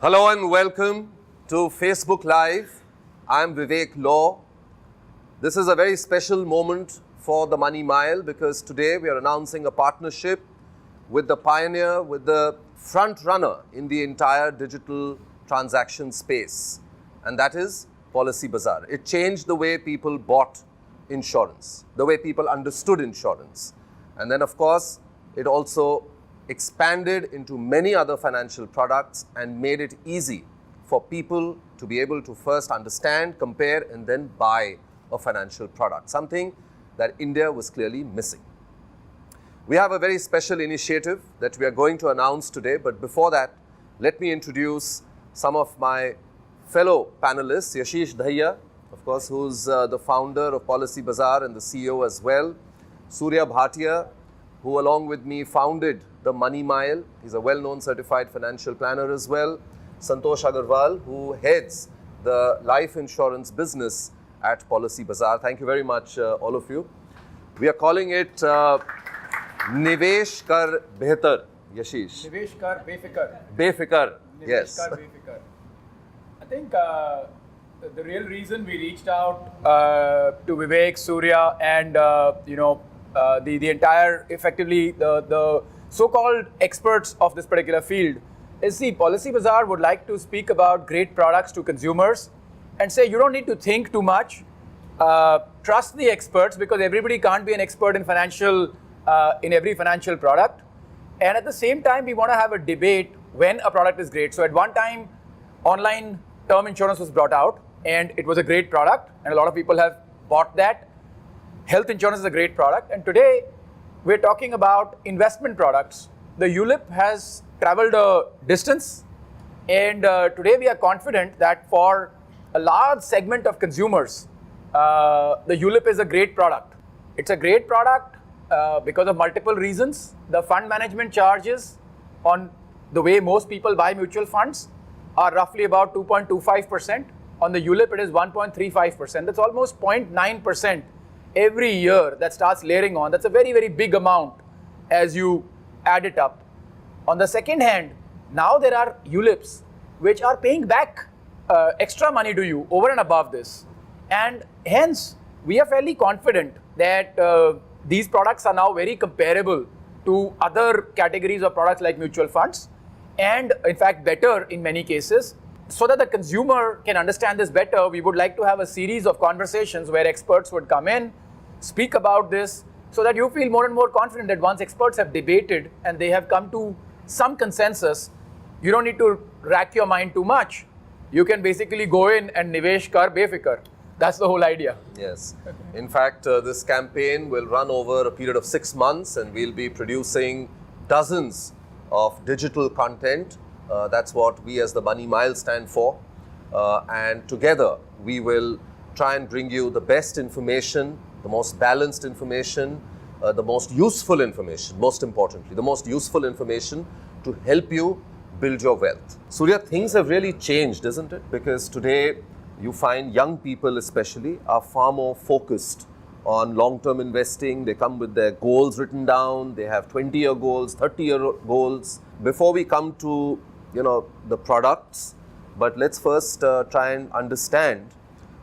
Hello and welcome to Facebook Live. I'm Vivek Law. This is a very special moment for the Money Mile because today we are announcing a partnership with the pioneer, with the front runner in the entire digital transaction space, and that is PolicyBazaar. It changed the way people bought insurance, the way people understood insurance. And then, of course, it also expanded into many other financial products and made it easy for people to be able to first understand, compare, and then buy a financial product, something that India was clearly missing. We have a very special initiative that we are going to announce today, but before that, let me introduce some of my fellow panelists. Yashish Dhaiya, of course, who's the founder of PolicyBazaar and the CEO as well. Surya Bhatia, who along with me founded the Money Mile. He's a well-known certified financial planner as well. Santosh Agarwal, who heads the life insurance business at PolicyBazaar. Thank you very much, all of you. We are calling it Nivesh Kar Befikar. Yashish. Nivesh Kar Befikar. Befikar, Nivesh Kar Befikar. I think the real reason we reached out to Vivek, Surya, and the entire, effectively, the so-called experts of this particular field is, see, PolicyBazaar would like to speak about great products to consumers and say you don't need to think too much. Trust the experts, because everybody can't be an expert in every financial product. And at the same time, we want to have a debate when a product is great. So at one time, online term insurance was brought out, and it was a great product, and a lot of people have bought that. Health insurance is a great product, and today we're talking about investment products. The ULIP has traveled a distance, and today we are confident that for a large segment of consumers, the ULIP is a great product. It's a great product because of multiple reasons. The fund management charges on the way most people buy mutual funds are roughly about 2.25%. On the ULIP, it is 1.35%. That's almost 0.9% every year that starts layering on. That's a very, very big amount as you add it up. On the second hand, now there are ULIPs which are paying back extra money to you over and above this. And hence, we are fairly confident that these products are now very comparable to other categories of products like mutual funds, and in fact better in many cases. So that the consumer can understand this better, we would like to have a series of conversations where experts would come in, speak about this, so that you feel more and more confident that once experts have debated and they have come to some consensus, you don't need to rack your mind too much. You can basically go in and Nivesh Kar Befikar. That's the whole idea. Yes. In fact, this campaign will run over a period of 6 months, and we'll be producing dozens of digital content. That's what we as the Money Mile stand for. And together, we will try and bring you the best information, the most balanced information, the most useful information, most importantly, the most useful information to help you build your wealth. Surya, things have really changed, isn't it? Because today, you find young people especially are far more focused on long-term investing. They come with their goals written down. They have 20-year goals, 30-year goals. Before we come to the products, but let's first try and understand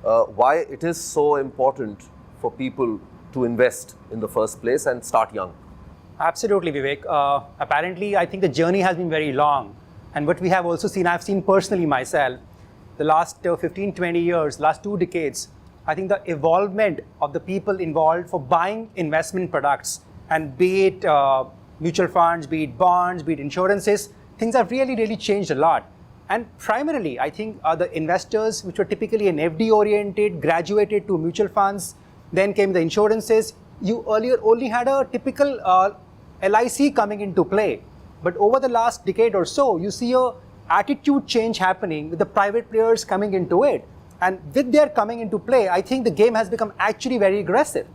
why it is so important for people to invest in the first place and start young. Absolutely, Vivek. Apparently, I think the journey has been very long. And what we have also seen, I've seen personally myself, the last 15, 20 years, last 2 decades, I think the evolvement of the people involved for buying investment products, and be it mutual funds, be it bonds, be it insurances, things have really, really changed a lot. And primarily, I think the investors, which were typically an FD-oriented, graduated to mutual funds, then came the insurances. You earlier only had a typical LIC coming into play. But over the last decade or so, you see a attitude change happening with the private players coming into it. And with their coming into play, I think the game has become actually very aggressive.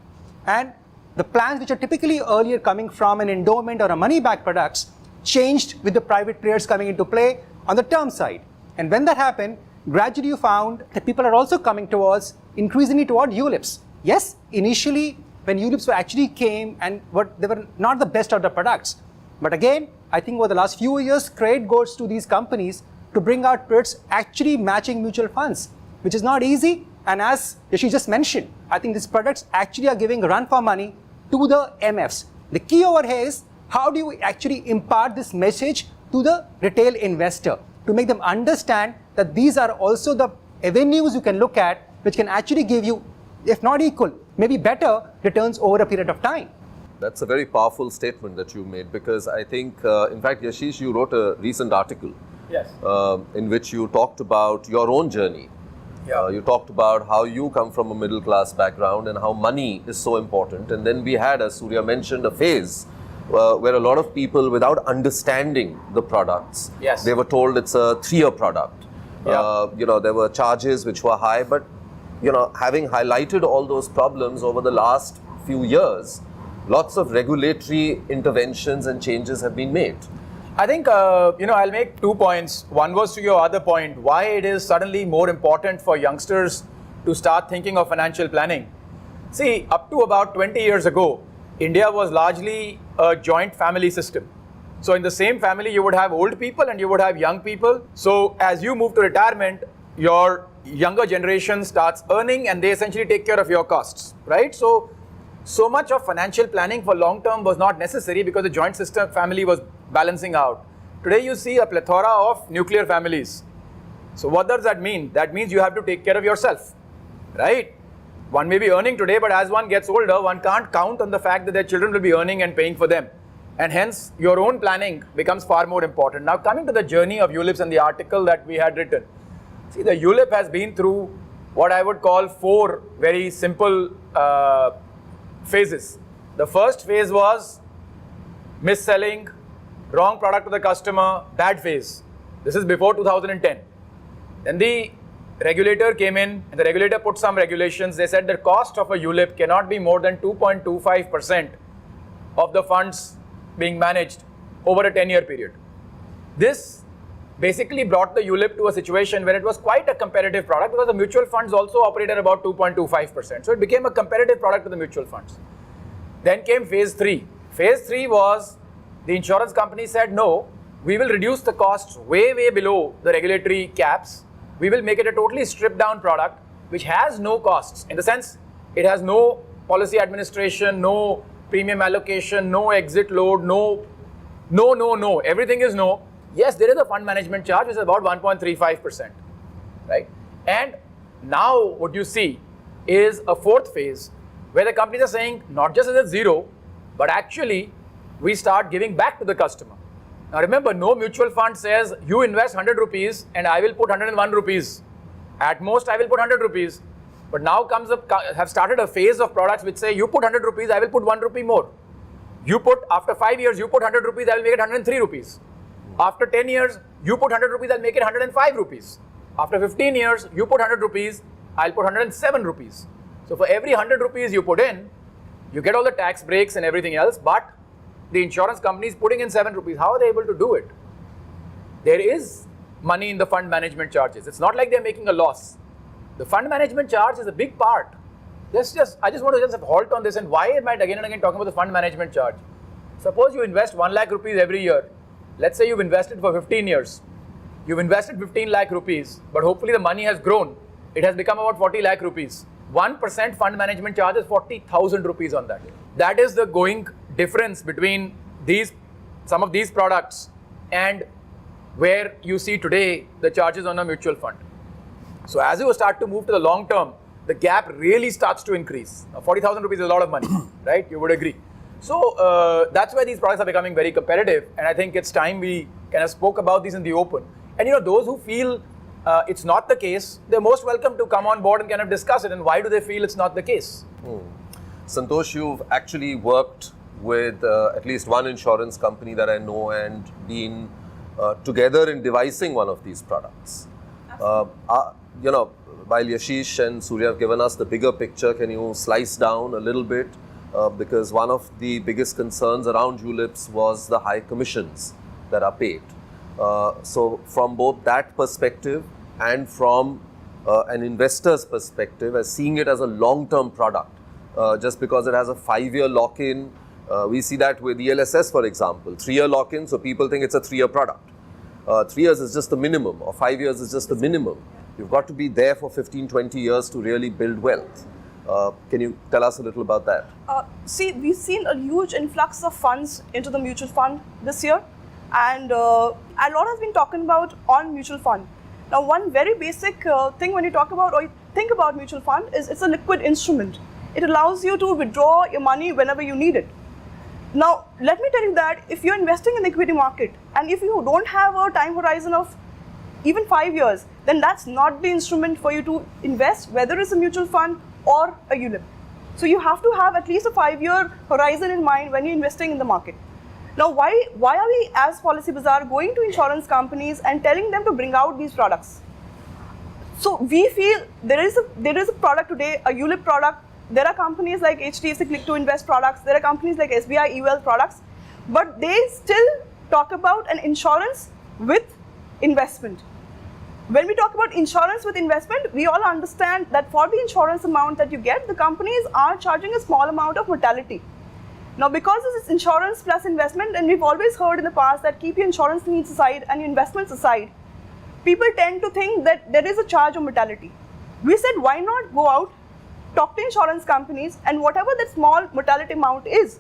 And the plans which are typically earlier coming from an endowment or a money-back products changed with the private players coming into play on the term side. And when that happened, gradually you found that people are also coming towards, increasingly toward ULIPs. Yes, initially when ULIPs actually came and they were not the best of the products. But again, I think over the last few years, credit goes to these companies to bring out products actually matching mutual funds, which is not easy. And as Yashi just mentioned, I think these products actually are giving a run for money to the MFs. The key over here is how do you actually impart this message to the retail investor to make them understand that these are also the avenues you can look at which can actually give you, if not equal, maybe better returns over a period of time. That's a very powerful statement that you made, because I think, in fact, Yashish, you wrote a recent article in which you talked about your own journey. You talked about how you come from a middle class background and how money is so important. And then we had, as Surya mentioned, a phase where a lot of people, without understanding the products, they were told it's a 3-year product. There were charges which were high, but having highlighted all those problems over the last few years, lots of regulatory interventions and changes have been made. I think, I'll make 2 points. One was to your other point, why it is suddenly more important for youngsters to start thinking of financial planning. See, up to about 20 years ago, India was largely a joint family system. So in the same family, you would have old people and you would have young people. So as you move to retirement, your younger generation starts earning and they essentially take care of your costs, right? So much of financial planning for long term was not necessary because the joint system family was balancing out. Today you see a plethora of nuclear families. So what does that mean? That means you have to take care of yourself, right? One may be earning today, but as one gets older, one can't count on the fact that their children will be earning and paying for them. And hence, your own planning becomes far more important. Now, coming to the journey of ULIPs and the article that we had written. See, the ULIP has been through what I would call 4 very simple phases. The first phase was mis-selling, wrong product to the customer, bad phase. This is before 2010. Then the regulator came in and the regulator put some regulations. They said the cost of a ULIP cannot be more than 2.25% of the funds being managed over a 10-year period. This basically brought the ULIP to a situation where it was quite a competitive product because the mutual funds also operate at about 2.25%. So it became a competitive product to the mutual funds. Then came phase 3. Phase 3 was the insurance company said, no, we will reduce the costs way, way below the regulatory caps. We will make it a totally stripped down product which has no costs. In the sense, it has no policy administration, no premium allocation, no exit load, no. Everything is no. Yes, there is a fund management charge which is about 1.35%, right? And now what you see is a 4th phase where the companies are saying not just is it 0, but actually we start giving back to the customer. Now remember, no mutual fund says you invest 100 rupees and I will put 101 rupees. At most I will put 100 rupees. But now have started a phase of products which say you put 100 rupees, I will put 1 rupee more. You put, after 5 years, you put 100 rupees, I will make it 103 rupees. After 10 years, you put 100 rupees, I'll make it 105 rupees. After 15 years, you put 100 rupees, I'll put 107 rupees. So for every 100 rupees you put in, you get all the tax breaks and everything else, but the insurance company is putting in 7 rupees. How are they able to do it? There is money in the fund management charges. It's not like they're making a loss. The fund management charge is a big part. I just want to just halt on this, and why am I again and again talking about the fund management charge? Suppose you invest 1 lakh rupees every year. Let's say you've invested for 15 years. You've invested 15 lakh rupees, but hopefully the money has grown. It has become about 40 lakh rupees. 1% fund management charge is 40,000 rupees on that. That is the going difference between some of these products and where you see today the charges on a mutual fund. So as you start to move to the long term, the gap really starts to increase. Now, 40,000 rupees is a lot of money, right? You would agree. So that's why these products are becoming very competitive, and I think it's time we kind of spoke about these in the open. And those who feel it's not the case, they're most welcome to come on board and kind of discuss it. And why do they feel it's not the case? Santosh, you've actually worked with at least one insurance company that I know and been together in devising one of these products. While Yashish and Surya have given us the bigger picture, can you slice down a little bit? Because one of the biggest concerns around ULIPs was the high commissions that are paid. So from both that perspective and from an investor's perspective, as seeing it as a long-term product, just because it has a 5-year lock-in, we see that with ELSS, for example, 3-year lock-in, so people think it's a 3-year product. 3 years is just the minimum, or 5 years is just the minimum. You've got to be there for 15, 20 years to really build wealth. Can you tell us a little about that? See, we've seen a huge influx of funds into the mutual fund this year, and a lot has been talking about on mutual fund. Now, one very basic thing when you talk about or you think about mutual fund is it's a liquid instrument. It allows you to withdraw your money whenever you need it. Now, let me tell you that if you're investing in the equity market and if you don't have a time horizon of even 5 years, then that's not the instrument for you to invest, whether it's a mutual fund or a ULIP. So you have to have at least a 5-year horizon in mind when you're investing in the market. Now, why are we as PolicyBazaar going to insurance companies and telling them to bring out these products? So we feel there is a product today, a ULIP product. There are companies like HDFC Click to Invest products. There are companies like SBI eWealth products, but they still talk about an insurance with investment. When we talk about insurance with investment, we all understand that for the insurance amount that you get, the companies are charging a small amount of mortality. Now, because this is insurance plus investment, and we've always heard in the past that keep your insurance needs aside and your investments aside, people tend to think that there is a charge of mortality. We said, why not go out, talk to insurance companies, and whatever that small mortality amount is,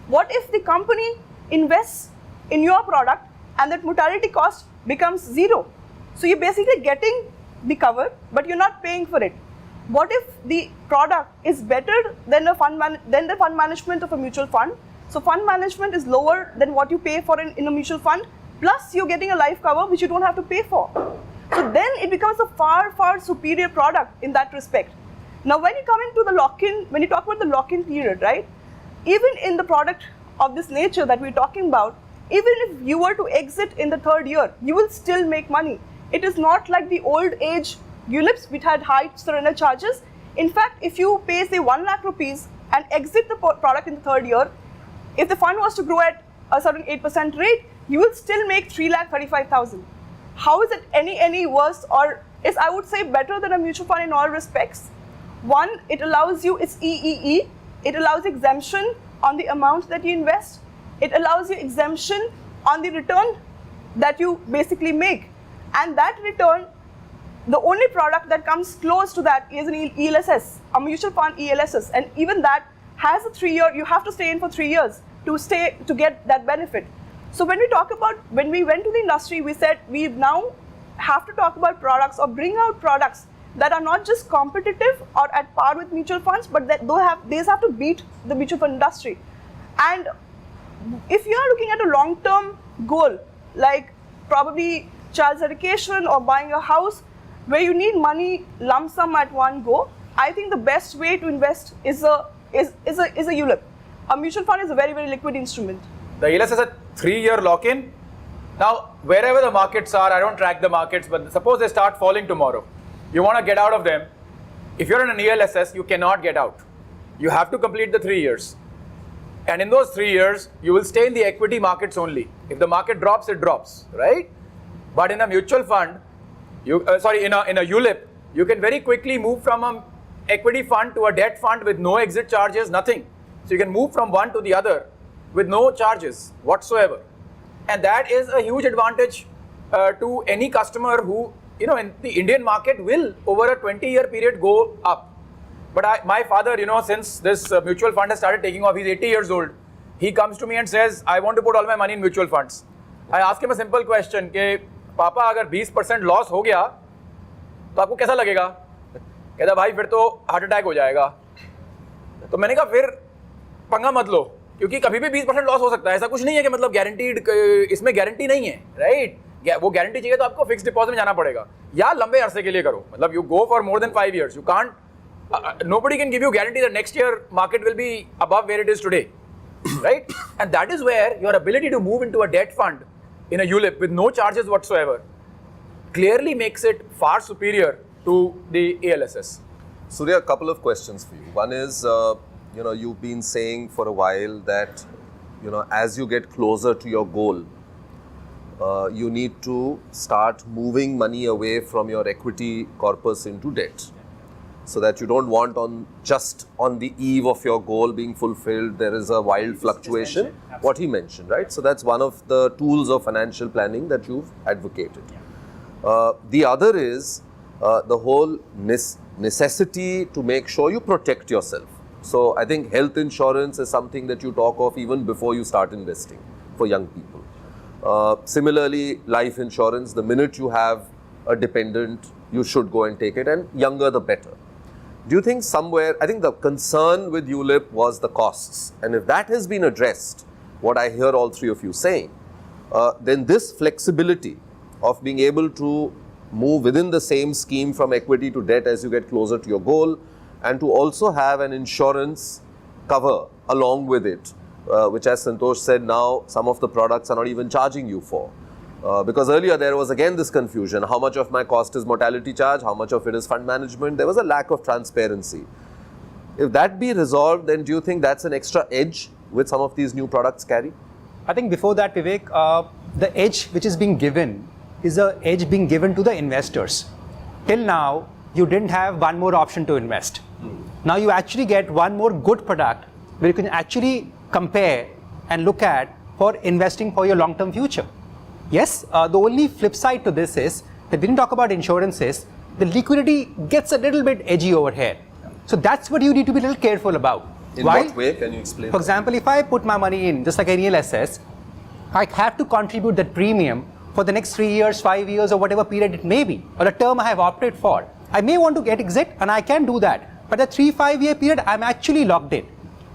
what if the company invests in your product and that mortality cost becomes zero? So you're basically getting the cover, but you're not paying for it. What if the product is better than the fund management of a mutual fund? So fund management is lower than what you pay for in a mutual fund, plus you're getting a life cover which you don't have to pay for. So then it becomes a far, far superior product in that respect. Now, when you come into the lock-in, when you talk about the lock-in period, right? Even in the product of this nature that we're talking about, even if you were to exit in the 3rd year, you will still make money. It is not like the old age ULIPs which had high surrender charges. In fact, if you pay say 1 lakh rupees and exit the product in the 3rd year, if the fund was to grow at a certain 8% rate, you will still make 3,35,000. How is it any worse, or is, I would say, better than a mutual fund in all respects? One, it allows you, it's EEE, it allows exemption on the amount that you invest. It allows you exemption on the return that you basically make. And that return, the only product that comes close to that is an ELSS, a mutual fund ELSS. And even that has a 3-year, you have to stay in for 3 years to get that benefit. So when we talk about, when we went to the industry, we said we now have to talk about products or bring out products that are not just competitive or at par with mutual funds, but that these have to beat the mutual fund industry. And if you are looking at a long-term goal, like probably child's education or buying a house, where you need money lump sum at one go, I think the best way to invest is a ULIP. A mutual fund is a very, very liquid instrument. The ELS is a 3-year lock-in. Now, wherever the markets are, I don't track the markets, but suppose they start falling tomorrow. You want to get out of them. If you're in an ELSS, you cannot get out. You have to complete the 3 years. And in those 3 years, you will stay in the equity markets only. If the market drops, it drops, right? But in a mutual fund, in a ULIP, you can very quickly move from an equity fund to a debt fund with no exit charges, nothing. So you can move from one to the other with no charges whatsoever. And that is a huge advantage to any customer who, in the Indian market will over a 20-year period go up. But my father, since this mutual fund has started taking off, he's 80 years old. He comes to me and says, I want to put all my money in mutual funds. I ask him a simple question, कि पापा अगर 20% loss हो गया तो आपको कैसा लगेगा? कहता भाई फिर तो हार्ट अटैक हो जाएगा. तो मैंने कहा फिर पंगा मत लो, क्योंकि कभी भी 20% लॉस हो सकता है. ऐसा कुछ नहीं है कि मतलब गारंटीड, इसमें गारंटी नहीं है, राइट? वो गारंटी चाहिए तो आपको फिक्स डिपॉजिट में जाना पड़ेगा या लंबे अरसे के लिए करो. मतलब you go for more than 5 years. You can't. Nobody can give you guarantee that next year market will be above where it is today, right? And that is where your ability to move into a debt fund in a ULIP with no charges whatsoever clearly makes it far superior to the ALSS. Surya, a couple of questions for you. One is, you've been saying for a while that, as you get closer to your goal, you need to start moving money away from your equity corpus into debt. so that you don't want just on the eve of your goal being fulfilled, there is a wild fluctuation. What he mentioned, right? So that's one of the tools of financial planning that you've advocated. The other is the whole necessity to make sure you protect yourself. So I think health insurance is something that you talk of even before you start investing for young people. Similarly, life insurance, the minute you have a dependent, you should go and take it, and younger the better. Do you think somewhere, I think the concern with ULIP was the costs, and if that has been addressed, what I hear all three of you saying, then this flexibility of being able to move within the same scheme from equity to debt as you get closer to your goal, and to also have an insurance cover along with it, which, as Santosh said, now some of the products are not even charging you for. Because earlier there was again this confusion, how much of my cost is mortality charge, how much of it is fund management. There was a lack of transparency. If that be resolved, then do you think that's an extra edge which some of these new products carry? I think before that, Vivek, the edge which is being given is an edge being given to the investors. Till now, you didn't have one more option to invest. Now you actually get one more good product where you can actually compare and look at for investing for your long-term future. Yes, the only flip side to this is that when you talk about insurances, the liquidity gets a little bit edgy over here. So that's what you need to be a little careful about. In what way? Can you explain? For example, if I put my money in, just like any LSS, I have to contribute that premium for the next 3 years, 5 years, or whatever period it may be, or the term I have opted for. I may want to get exit, and I can do that. But the 3-5 year period, I'm actually locked in.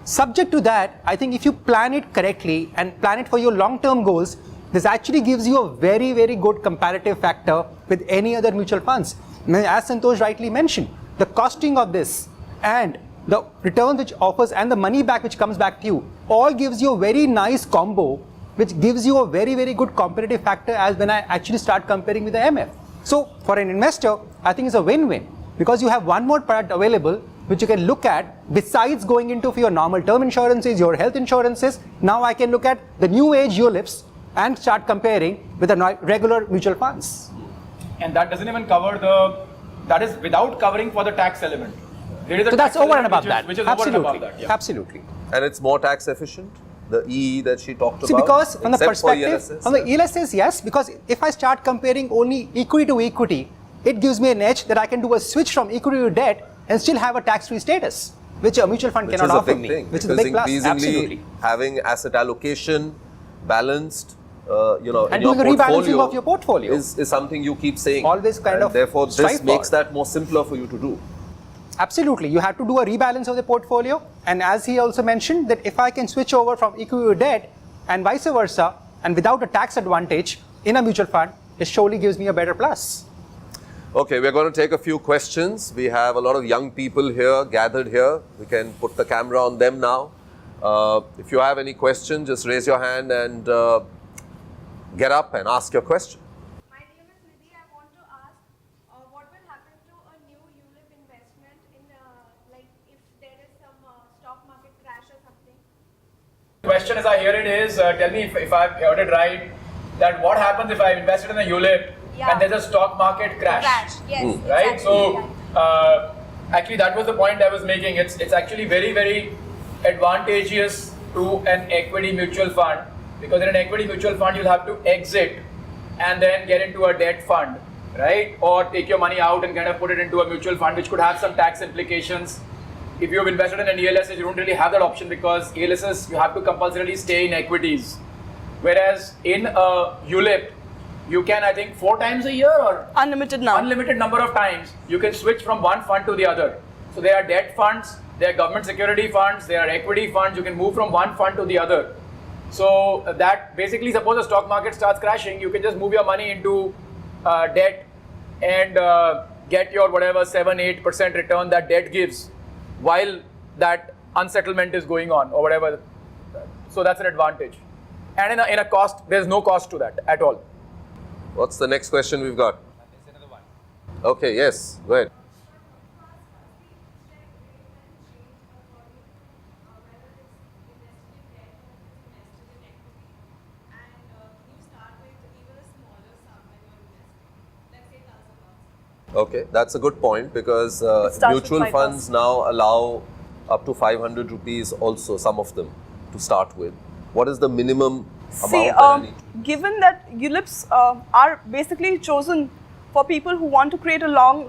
Subject to that, I think if you plan it correctly and plan it for your long-term goals, this actually gives you a very, very good comparative factor with any other mutual funds. As Santosh rightly mentioned, the costing of this and the return which offers and the money back which comes back to you all gives you a very nice combo, which gives you a very, very good competitive factor as when I actually start comparing with the MF. So for an investor, I think it's a win-win because you have one more product available which you can look at besides going into for your normal term insurances, your health insurances. Now I can look at the new age ULIPs and start comparing with the regular mutual funds. And that doesn't even cover that is without covering for the tax element. There is a So that's tax over and element above that. Which is Absolutely. over and above that. Yeah. Absolutely. And it's more tax efficient, the EE that she talked See, about? because from the except for perspective, ELSS, from the ELSS, yes, because if I start comparing only equity to equity, it gives me an edge that I can do a switch from equity to debt and still have a tax-free status, which a mutual fund cannot offer me, which is a big plus. Absolutely. Having asset allocation balanced, and in doing your a rebalancing portfolio of your portfolio is something you keep saying. Always kind and of therefore this strive makes for. that more simpler for you to do. Absolutely. You have to do a rebalance of the portfolio. And as he also mentioned, that if I can switch over from equity to debt and vice versa, and without a tax advantage in a mutual fund, it surely gives me a better plus. Okay, we're going to take a few questions. We have a lot of young people here, gathered here. We can put the camera on them now. If you have any questions, just raise your hand and get up and ask your question. My name is Nidhi. I want to ask, what will happen to a new ULIP investment in, like, if there is some stock market crash or something? The question as I hear it is, tell me if I've heard it right, that what happens if I invested in a ULIP and there's a stock market crash? Yes. Right? Exactly. So, actually that was the point I was making. It's actually very, very advantageous to an equity mutual fund, because in an equity mutual fund you'll have to exit and then get into a debt fund, right? Or take your money out and kind of put it into a mutual fund, which could have some tax implications. If you've invested in an ELSS, you don't really have that option, because ELSS you have to compulsorily stay in equities, whereas in a ULIP you can, I think, 4 times a year or Unlimited now. unlimited number of times you can switch from one fund to the other. So there are debt funds, there are government security funds, there are equity funds. You can move from one fund to the other. So that basically, suppose the stock market starts crashing, you can just move your money into debt and get your whatever 7-8% return that debt gives while that unsettlement is going on or whatever. So that's an advantage. And in a cost, there's no cost to that at all. What's the next question we've got? There's another one. Okay, yes, go ahead. Okay, that's a good point because starts with mutual 5,000. funds now allow up to 500 rupees also, some of them, to start with. What is the minimum See, amount that I need to? given that ULIPs are basically chosen for people who want to create a long,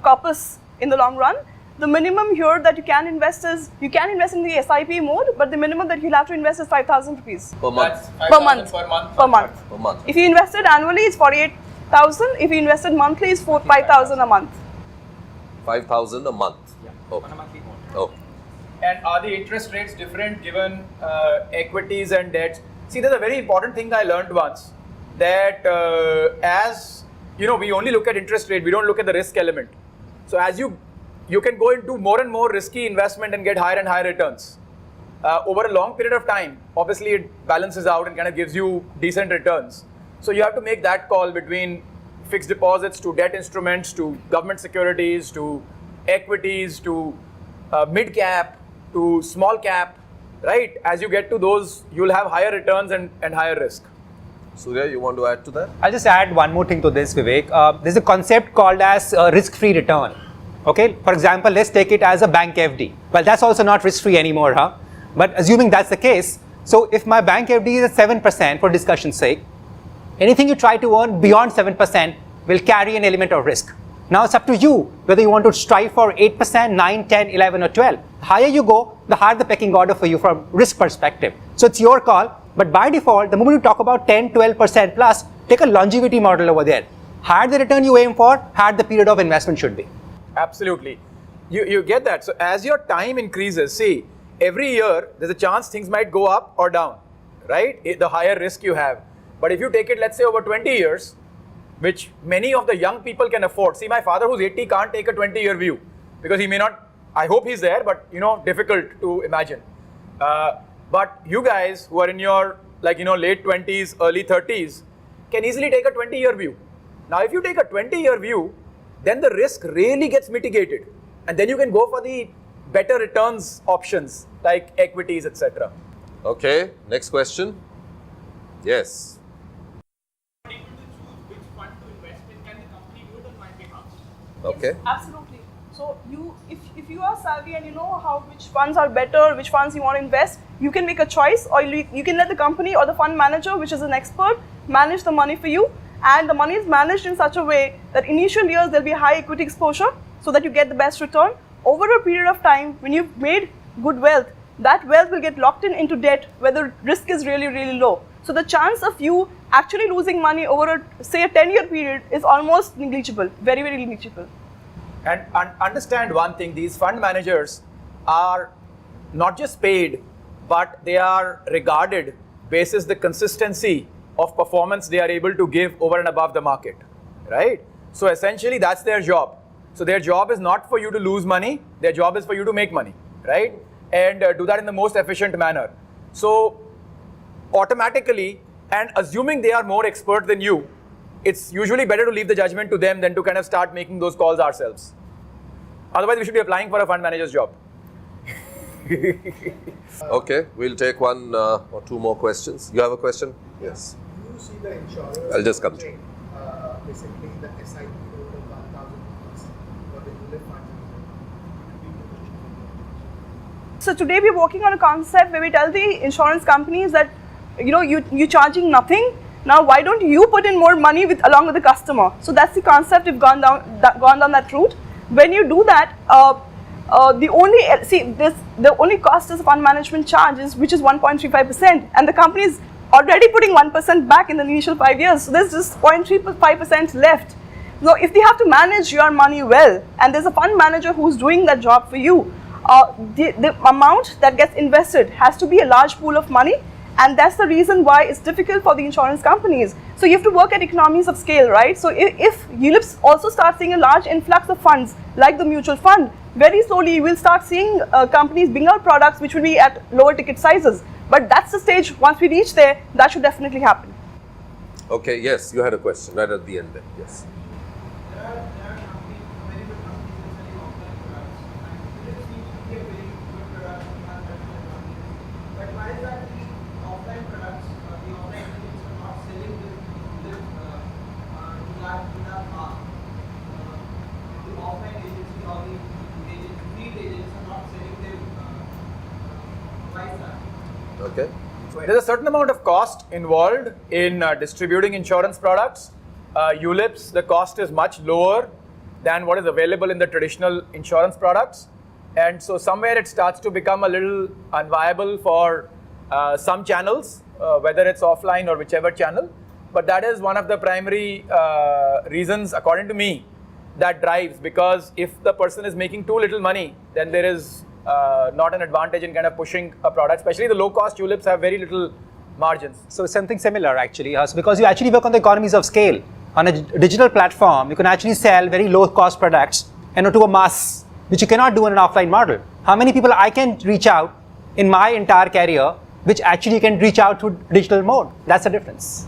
corpus in the long run, the minimum here that you can invest is, you can invest in the SIP mode, but the minimum that you'll have to invest is 5,000 rupees. Per month? That's Per month. 5,000 per month. Per month. Per month. If you invested annually, it's 48,000. If you invested monthly, it's 5,000 a month. 5,000 a month? Yeah. Okay. On a monthly mode. Okay. And are the interest rates different given equities and debts? See, there's a very important thing I learned once, that as you know, we only look at interest rate, we don't look at the risk element. So as you can go into more and more risky investment and get higher and higher returns. Over a long period of time, obviously it balances out and kind of gives you decent returns. So you have to make that call between fixed deposits to debt instruments to government securities to equities to mid cap to small cap, right? As you get to those, you'll have higher returns and higher risk. Surya, you want to add to that? I'll just add one more thing to this, Vivek. There's a concept called as risk-free return. Okay, for example, let's take it as a bank FD. Well, that's also not risk-free anymore, huh? But assuming that's the case, so if my bank FD is at 7% for discussion's sake, anything you try to earn beyond 7% will carry an element of risk. Now it's up to you whether you want to strive for 8%, 9, 10, 11 or 12. The higher you go, the higher the pecking order for you from risk perspective. So it's your call, but by default, the moment you talk about 10, 12% plus, take a longevity model over there. Higher the return you aim for, higher the period of investment should be. Absolutely. You get that. So as your time increases, see, every year there's a chance things might go up or down, right? The higher risk you have. But if you take it, let's say over 20 years, which many of the young people can afford. See, my father who's 80 can't take a 20-year view because he may not, I hope he's there, but difficult to imagine. But you guys who are in your late 20s, early 30s can easily take a 20-year view. Now, if you take a 20-year view, then the risk really gets mitigated. And then you can go for the better returns options like equities, etc. Okay, next question. Yes. Able to choose which fund to invest in, can the company do it on my behalf? Okay. Absolutely. So if you are savvy and you know which funds are better, which funds you want to invest, you can make a choice, or you can let the company or the fund manager, which is an expert, manage the money for you. And the money is managed in such a way that initial years there'll be high equity exposure so that you get the best return. Over a period of time, when you've made good wealth, that wealth will get locked into debt where the risk is really, really low. So the chance of you actually losing money over say a 10-year period is almost negligible, very, very negligible. And understand one thing, these fund managers are not just paid, but they are regarded basis the consistency of performance they are able to give over and above the market, right? So essentially that's their job. So their job is not for you to lose money, their job is for you to make money, right? And do that in the most efficient manner. So automatically, and assuming they are more expert than you, it's usually better to leave the judgment to them than to kind of start making those calls ourselves. Otherwise, we should be applying for a fund manager's job. Okay, we'll take one or two more questions. You have a question? Yes. Do you see the insurers I'll just come to you. basically the SIP over 1,000 rupees for the ULIP fund? So today we're working on a concept where we tell the insurance companies that you're charging nothing. Now why don't you put in more money along with the customer? So that's the concept. We've gone down that route. When you do that, the only cost is fund management charges, which is 1.35%, and the company is already putting 1% back in the initial 5 years. So there's just 0.35% left. So if they have to manage your money well, and there's a fund manager who's doing that job for you, the amount that gets invested has to be a large pool of money, and that's the reason why it's difficult for the insurance companies. So you have to work at economies of scale, right? So if ULIPs also start seeing a large influx of funds, like the mutual fund, very slowly you will start seeing companies bring out products which will be at lower ticket sizes. But that's the stage, once we reach there, that should definitely happen. Okay, yes, you had a question right at the end there. Yes. There are companies, very good companies that selling offline products, and it seems to be a very good product in our country. But why is that the offline products, the offline agents are not selling this to that mass? Okay. There's a certain amount of cost involved in distributing insurance products. ULIPs, the cost is much lower than what is available in the traditional insurance products. And so somewhere it starts to become a little unviable for some channels, whether it's offline or whichever channel. But that is one of the primary reasons, according to me, that drives, because if the person is making too little money, then there is not an advantage in kind of pushing a product. Especially the low-cost ULIPs have very little margins. So something similar actually, so because you actually work on the economies of scale. On a digital platform, you can actually sell very low-cost products and to a mass, which you cannot do in an offline model. How many people I can reach out in my entire career, which actually can reach out through digital mode? That's the difference.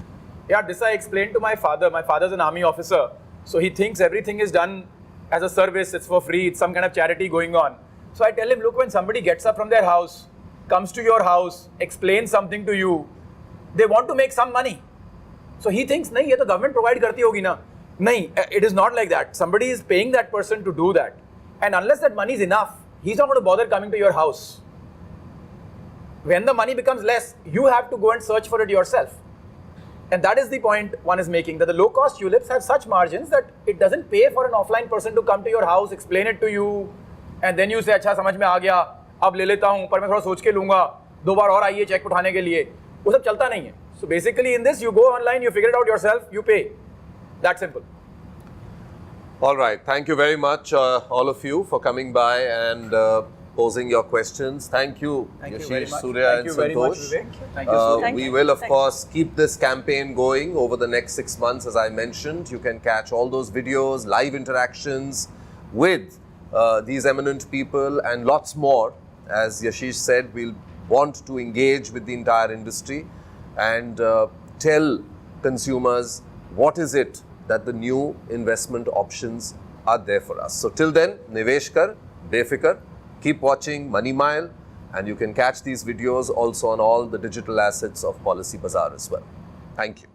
Yeah, this I explained to my father. My father's an army officer. So he thinks everything is done as a service, it's for free, it's some kind of charity going on. So I tell him, look, when somebody gets up from their house, comes to your house, explains something to you, they want to make some money. So he thinks, nahi, ye to government provide karti hogi na. Nahi, it is not like that. Somebody is paying that person to do that. And unless that money is enough, he's not going to bother coming to your house. When the money becomes less, you have to go and search for it yourself. And that is the point one is making, that the low-cost ULIPs have such margins that it doesn't pay for an offline person to come to your house, explain it to you, and then you say, अच्छा समझ में आ गया, अब ले लेता हूँ, पर मैं थोड़ा सोच के लूँगा, 2 बार और आइए चेक उठाने के लिए, वो सब चलता नहीं है. So basically in this, you go online, you figure it out yourself, you pay. That simple. All right. Thank you very much, all of you, for coming by and posing your questions. Thank you, Yashish, Surya, and Santosh. Thank you so much. We will, of course, keep this campaign going over the next 6 months, as I mentioned. You can catch all those videos, live interactions with these eminent people and lots more. As Yashish said, we'll want to engage with the entire industry and tell consumers what is it that the new investment options are there for us. So till then, Nivesh Kar Befikar, keep watching Money Mile, and you can catch these videos also on all the digital assets of PolicyBazaar as well. Thank you.